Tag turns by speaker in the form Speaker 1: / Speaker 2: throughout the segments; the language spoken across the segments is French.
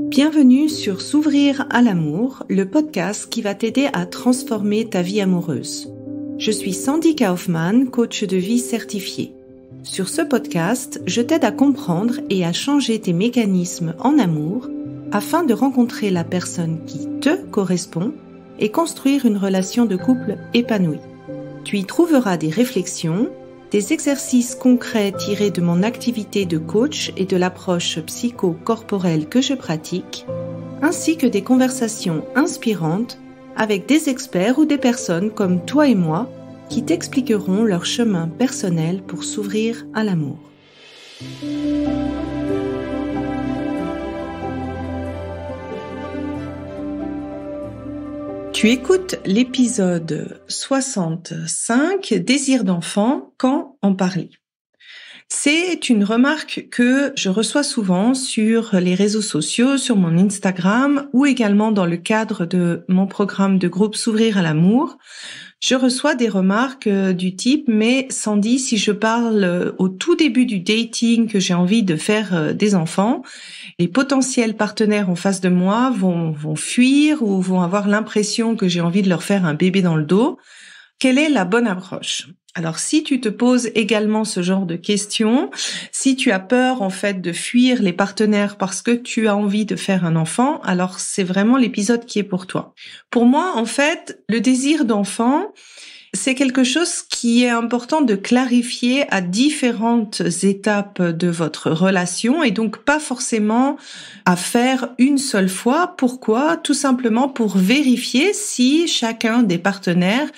Speaker 1: Bienvenue sur S'ouvrir à l'amour, le podcast qui va t'aider à transformer ta vie amoureuse. Je suis Sandy Kaufmann, coach de vie certifiée. Sur ce podcast, je t'aide à comprendre et à changer tes mécanismes en amour afin de rencontrer la personne qui te correspond et construire une relation de couple épanouie. Tu y trouveras des réflexions, des exercices concrets tirés de mon activité de coach et de l'approche psycho-corporelle que je pratique, ainsi que des conversations inspirantes avec des experts ou des personnes comme toi et moi qui t'expliqueront leur chemin personnel pour s'ouvrir à l'amour. Tu écoutes l'épisode 65, Désir d'enfant, quand en parler. C'est une remarque que je reçois souvent sur les réseaux sociaux, sur mon Instagram ou également dans le cadre de mon programme de groupe S'ouvrir à l'amour. Je reçois des remarques du type « Mais Sandy, si je parle au tout début du dating que j'ai envie de faire des enfants, les potentiels partenaires en face de moi vont fuir ou vont avoir l'impression que j'ai envie de leur faire un bébé dans le dos. Quelle est la bonne approche ?» Alors, si tu te poses également ce genre de questions, si tu as peur en fait de fuir les partenaires parce que tu as envie de faire un enfant, alors c'est vraiment l'épisode qui est pour toi. Pour moi, en fait, le désir d'enfant, c'est quelque chose qui est important de clarifier à différentes étapes de votre relation et donc pas forcément à faire une seule fois. Pourquoi ? Tout simplement pour vérifier si chacun des partenaires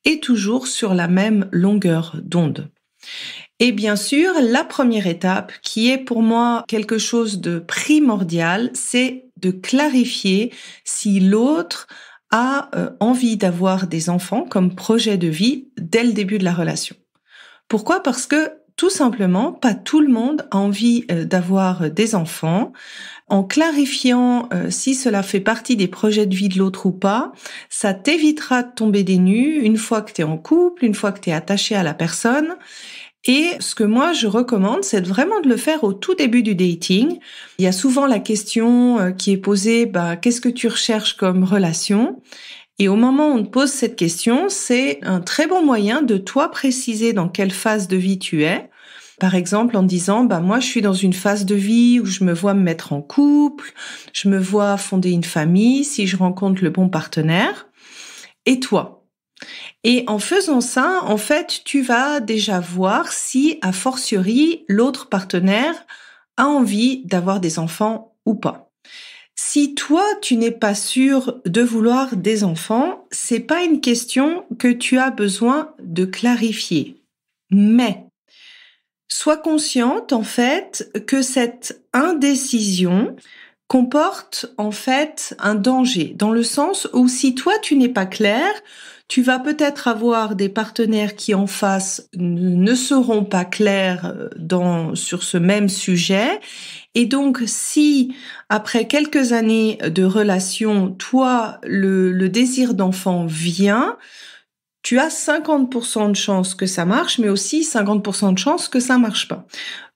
Speaker 1: est toujours sur la même longueur d'onde. Et bien sûr, la première étape, qui est pour moi quelque chose de primordial, c'est de clarifier si l'autre a envie d'avoir des enfants comme projet de vie dès le début de la relation. Pourquoi ? Parce que tout simplement, pas tout le monde a envie d'avoir des enfants. En clarifiant si cela fait partie des projets de vie de l'autre ou pas, ça t'évitera de tomber des nues une fois que tu es en couple, une fois que tu es attaché à la personne. Et ce que moi je recommande, c'est vraiment de le faire au tout début du dating. Il y a souvent la question qui est posée, qu'est-ce que tu recherches comme relation ? Et au moment où on te pose cette question, c'est un très bon moyen de toi préciser dans quelle phase de vie tu es. Par exemple, en disant, moi, je suis dans une phase de vie où je me vois me mettre en couple, je me vois fonder une famille si je rencontre le bon partenaire. Et toi ? Et en faisant ça, en fait, tu vas déjà voir si, a fortiori, l'autre partenaire a envie d'avoir des enfants ou pas. Si toi, tu n'es pas sûr de vouloir des enfants, c'est pas une question que tu as besoin de clarifier. Mais sois consciente, en fait, que cette indécision comporte, en fait, un danger, dans le sens où si toi, tu n'es pas clair, tu vas peut-être avoir des partenaires qui, en face, ne seront pas clairs sur ce même sujet. Et donc, si, après quelques années de relation, toi, le désir d'enfant vient, tu as 50% de chances que ça marche, mais aussi 50% de chances que ça marche pas.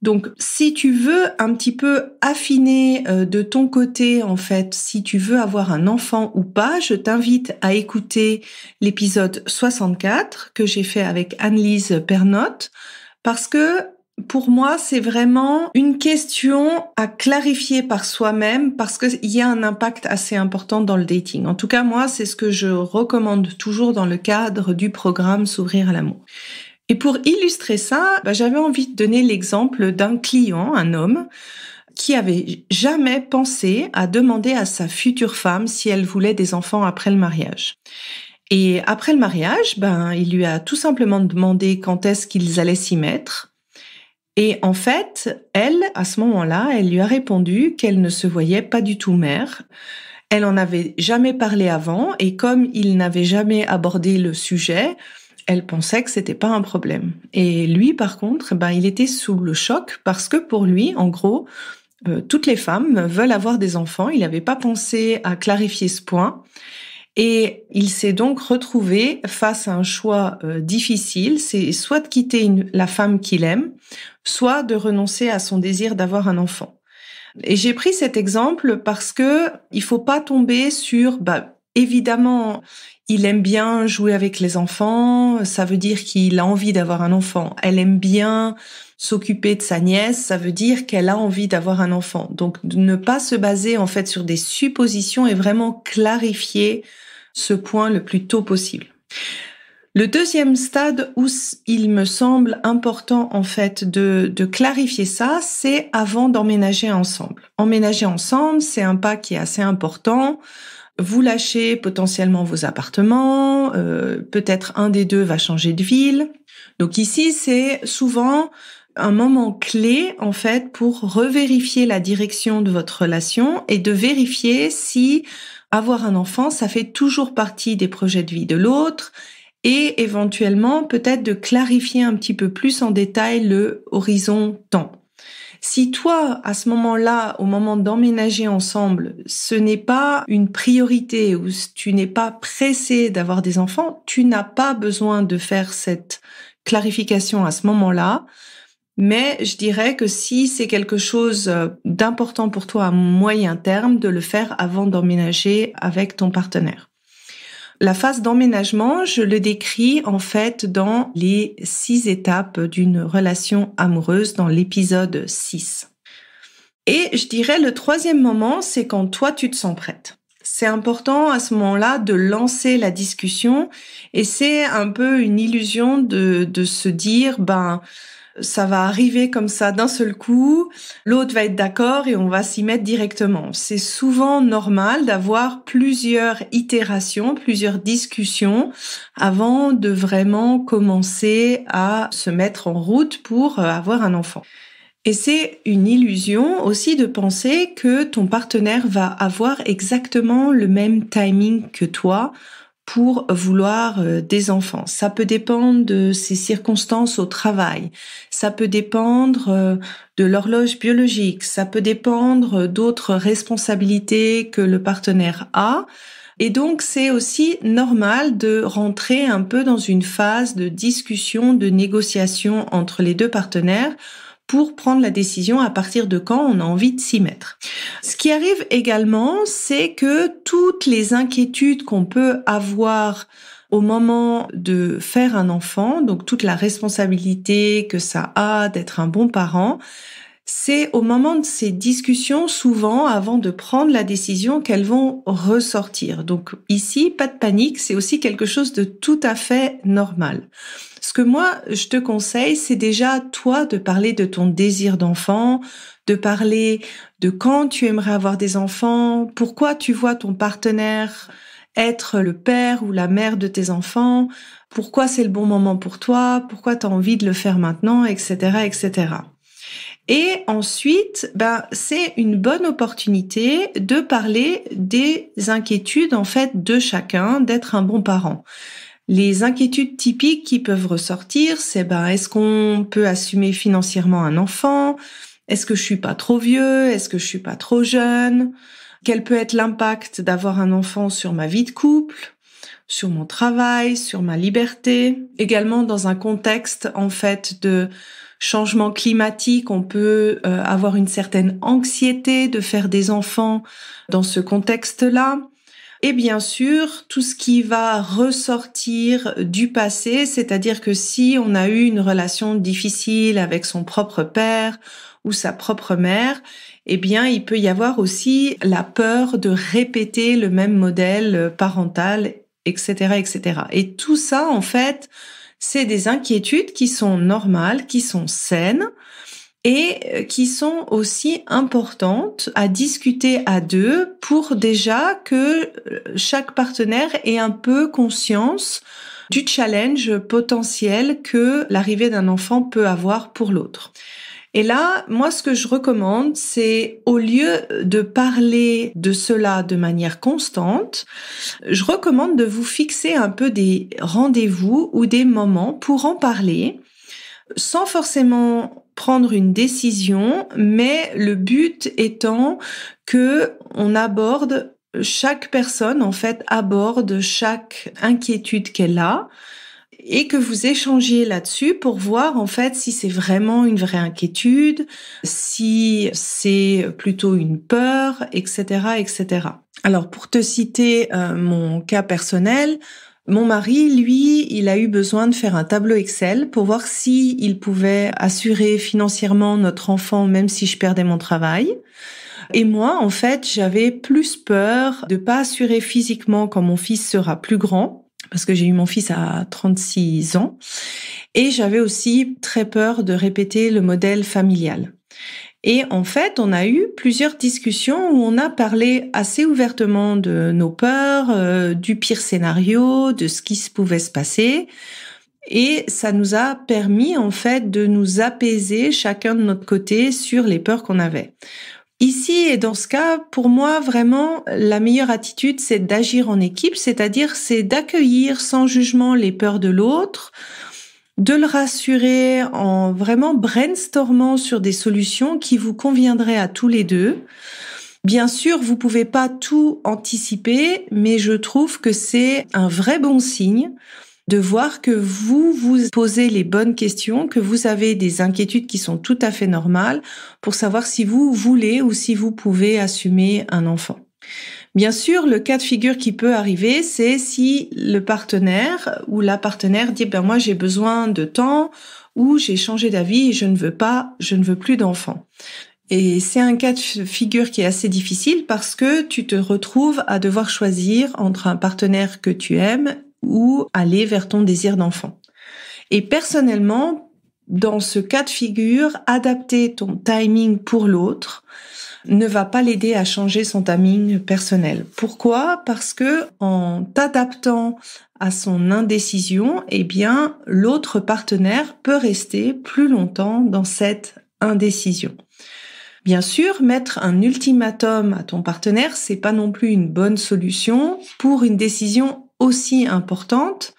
Speaker 1: Donc, si tu veux un petit peu affiner de ton côté, en fait, si tu veux avoir un enfant ou pas, je t'invite à écouter l'épisode 64 que j'ai fait avec Anne-Lise Pernotte, parce que pour moi, c'est vraiment une question à clarifier par soi-même parce qu'il y a un impact assez important dans le dating. En tout cas, moi, c'est ce que je recommande toujours dans le cadre du programme S'ouvrir à l'amour. Et pour illustrer ça, j'avais envie de donner l'exemple d'un client, un homme, qui avait jamais pensé à demander à sa future femme si elle voulait des enfants après le mariage. Et après le mariage, il lui a tout simplement demandé quand est-ce qu'ils allaient s'y mettre. Et en fait, elle, à ce moment-là, elle lui a répondu qu'elle ne se voyait pas du tout mère. Elle en avait jamais parlé avant et comme il n'avait jamais abordé le sujet, elle pensait que c'était pas un problème. Et lui, par contre, il était sous le choc parce que pour lui, en gros, toutes les femmes veulent avoir des enfants. Il n'avait pas pensé à clarifier ce point. Et il s'est donc retrouvé face à un choix difficile, c'est soit de quitter la femme qu'il aime, soit de renoncer à son désir d'avoir un enfant. Et j'ai pris cet exemple parce que il faut pas tomber sur, évidemment, il aime bien jouer avec les enfants, ça veut dire qu'il a envie d'avoir un enfant. Elle aime bien s'occuper de sa nièce, ça veut dire qu'elle a envie d'avoir un enfant. Donc, ne pas se baser, en fait, sur des suppositions et vraiment clarifier ce point le plus tôt possible. Le deuxième stade où il me semble important en fait de clarifier ça, c'est avant d'emménager ensemble. Emménager ensemble, c'est un pas qui est assez important. Vous lâchez potentiellement vos appartements, peut-être un des deux va changer de ville. Donc ici, c'est souvent un moment clé en fait pour revérifier la direction de votre relation et de vérifier si avoir un enfant, ça fait toujours partie des projets de vie de l'autre. Et éventuellement, peut-être de clarifier un petit peu plus en détail le horizon temps. Si toi, à ce moment-là, au moment d'emménager ensemble, ce n'est pas une priorité ou tu n'es pas pressé d'avoir des enfants, tu n'as pas besoin de faire cette clarification à ce moment-là. Mais je dirais que si c'est quelque chose d'important pour toi à moyen terme, de le faire avant d'emménager avec ton partenaire. La phase d'emménagement, je le décris en fait dans les 6 étapes d'une relation amoureuse dans l'épisode 6. Et je dirais le troisième moment, c'est quand toi tu te sens prête. C'est important à ce moment-là de lancer la discussion et c'est un peu une illusion de se dire ça va arriver comme ça d'un seul coup, l'autre va être d'accord et on va s'y mettre directement. C'est souvent normal d'avoir plusieurs itérations, plusieurs discussions avant de vraiment commencer à se mettre en route pour avoir un enfant. Et c'est une illusion aussi de penser que ton partenaire va avoir exactement le même timing que toi pour vouloir des enfants. Ça peut dépendre de ses circonstances au travail, ça peut dépendre de l'horloge biologique, ça peut dépendre d'autres responsabilités que le partenaire a. Et donc, c'est aussi normal de rentrer un peu dans une phase de discussion, de négociation entre les deux partenaires pour prendre la décision à partir de quand on a envie de s'y mettre. Ce qui arrive également, c'est que toutes les inquiétudes qu'on peut avoir au moment de faire un enfant, donc toute la responsabilité que ça a d'être un bon parent, c'est au moment de ces discussions, souvent, avant de prendre la décision, qu'elles vont ressortir. Donc ici, pas de panique, c'est aussi quelque chose de tout à fait normal. Ce que moi, je te conseille, c'est déjà, toi, de parler de ton désir d'enfant, de parler de quand tu aimerais avoir des enfants, pourquoi tu vois ton partenaire être le père ou la mère de tes enfants, pourquoi c'est le bon moment pour toi, pourquoi tu as envie de le faire maintenant, etc., etc. Et ensuite, c'est une bonne opportunité de parler des inquiétudes, en fait, de chacun, d'être un bon parent. Les inquiétudes typiques qui peuvent ressortir, c'est est-ce qu'on peut assumer financièrement un enfant? Est-ce que je suis pas trop vieux? Est-ce que je suis pas trop jeune? Quel peut être l'impact d'avoir un enfant sur ma vie de couple, sur mon travail, sur ma liberté? Également dans un contexte en fait de changement climatique, on peut avoir une certaine anxiété de faire des enfants dans ce contexte-là. Et bien sûr, tout ce qui va ressortir du passé, c'est-à-dire que si on a eu une relation difficile avec son propre père ou sa propre mère, eh bien, il peut y avoir aussi la peur de répéter le même modèle parental, etc., etc. Et tout ça, en fait, c'est des inquiétudes qui sont normales, qui sont saines, et qui sont aussi importantes à discuter à deux pour déjà que chaque partenaire ait un peu conscience du challenge potentiel que l'arrivée d'un enfant peut avoir pour l'autre. Et là, moi, ce que je recommande, c'est au lieu de parler de cela de manière constante, je recommande de vous fixer un peu des rendez-vous ou des moments pour en parler, sans forcément prendre une décision, mais le but étant que on aborde, chaque personne en fait aborde chaque inquiétude qu'elle a et que vous échangiez là-dessus pour voir en fait si c'est vraiment une vraie inquiétude, si c'est plutôt une peur, etc., etc. Alors pour te citer mon cas personnel, mon mari, lui, il a eu besoin de faire un tableau Excel pour voir si il pouvait assurer financièrement notre enfant même si je perdais mon travail. Et moi, en fait, j'avais plus peur de pas assurer physiquement quand mon fils sera plus grand, parce que j'ai eu mon fils à 36 ans, et j'avais aussi très peur de répéter le modèle familial. Et en fait, on a eu plusieurs discussions où on a parlé assez ouvertement de nos peurs, du pire scénario, de ce qui pouvait se passer. Et ça nous a permis, en fait, de nous apaiser chacun de notre côté sur les peurs qu'on avait. Ici, et dans ce cas, pour moi, vraiment, la meilleure attitude, c'est d'agir en équipe, c'est-à-dire c'est d'accueillir sans jugement les peurs de l'autre, de le rassurer en vraiment brainstormant sur des solutions qui vous conviendraient à tous les deux. Bien sûr, vous pouvez pas tout anticiper, mais je trouve que c'est un vrai bon signe de voir que vous posez les bonnes questions, que vous avez des inquiétudes qui sont tout à fait normales pour savoir si vous voulez ou si vous pouvez assumer un enfant. Bien sûr, le cas de figure qui peut arriver, c'est si le partenaire ou la partenaire dit moi j'ai besoin de temps ou j'ai changé d'avis et je ne veux plus d'enfant. Et c'est un cas de figure qui est assez difficile parce que tu te retrouves à devoir choisir entre un partenaire que tu aimes ou aller vers ton désir d'enfant. Et personnellement, dans ce cas de figure, adapter ton timing pour l'autre ne va pas l'aider à changer son timing personnel. Pourquoi ? Parce que en t'adaptant à son indécision, l'autre partenaire peut rester plus longtemps dans cette indécision. Bien sûr, mettre un ultimatum à ton partenaire, c'est pas non plus une bonne solution pour une décision aussi importante,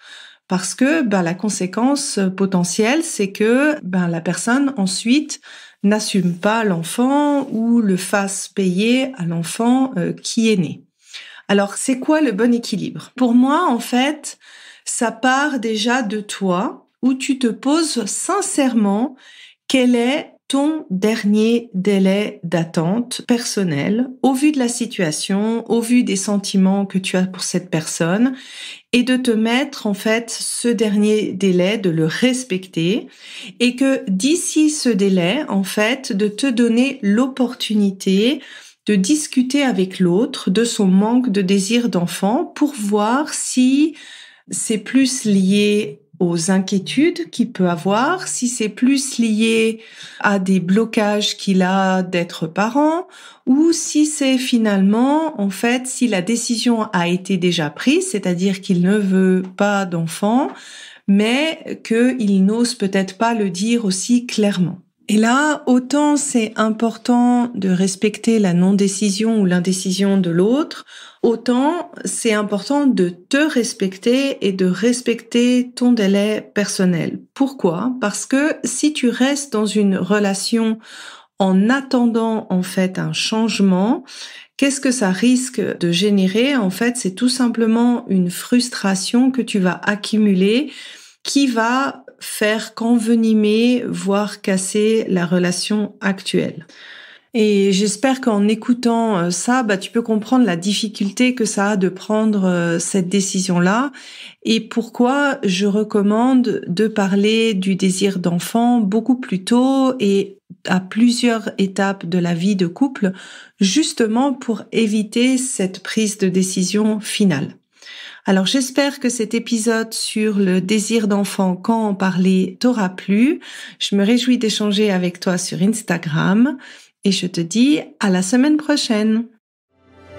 Speaker 1: parce que la conséquence potentielle, c'est que la personne ensuite n'assume pas l'enfant ou le fasse payer à l'enfant qui est né. Alors, c'est quoi le bon équilibre ? Pour moi, en fait, ça part déjà de toi, où tu te poses sincèrement quel est ton dernier délai d'attente personnel au vu de la situation, au vu des sentiments que tu as pour cette personne, et de te mettre en fait ce dernier délai, de le respecter, et que d'ici ce délai, en fait, de te donner l'opportunité de discuter avec l'autre de son manque de désir d'enfant pour voir si c'est plus lié aux inquiétudes qu'il peut avoir, si c'est plus lié à des blocages qu'il a d'être parent, ou si c'est finalement, en fait, si la décision a été déjà prise, c'est-à-dire qu'il ne veut pas d'enfant, mais qu'il n'ose peut-être pas le dire aussi clairement. Et là, autant c'est important de respecter la non-décision ou l'indécision de l'autre, autant c'est important de te respecter et de respecter ton délai personnel. Pourquoi ? Parce que si tu restes dans une relation en attendant en fait un changement, qu'est-ce que ça risque de générer ? En fait, c'est tout simplement une frustration que tu vas accumuler qui va faire qu'envenimer, voire casser la relation actuelle. Et j'espère qu'en écoutant ça, tu peux comprendre la difficulté que ça a de prendre cette décision-là et pourquoi je recommande de parler du désir d'enfant beaucoup plus tôt et à plusieurs étapes de la vie de couple, justement pour éviter cette prise de décision finale. Alors j'espère que cet épisode sur le désir d'enfant, quand en parler, t'aura plu. Je me réjouis d'échanger avec toi sur Instagram et je te dis à la semaine prochaine.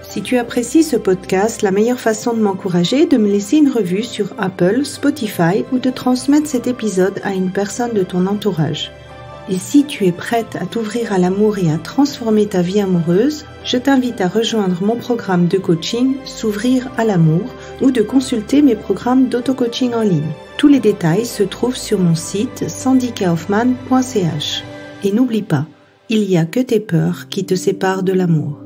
Speaker 1: Si tu apprécies ce podcast, la meilleure façon de m'encourager est de me laisser une revue sur Apple, Spotify ou de transmettre cet épisode à une personne de ton entourage. Et si tu es prête à t'ouvrir à l'amour et à transformer ta vie amoureuse, je t'invite à rejoindre mon programme de coaching S'ouvrir à l'amour ou de consulter mes programmes d'auto-coaching en ligne. Tous les détails se trouvent sur mon site sandykaufman.ch. Et n'oublie pas, il n'y a que tes peurs qui te séparent de l'amour.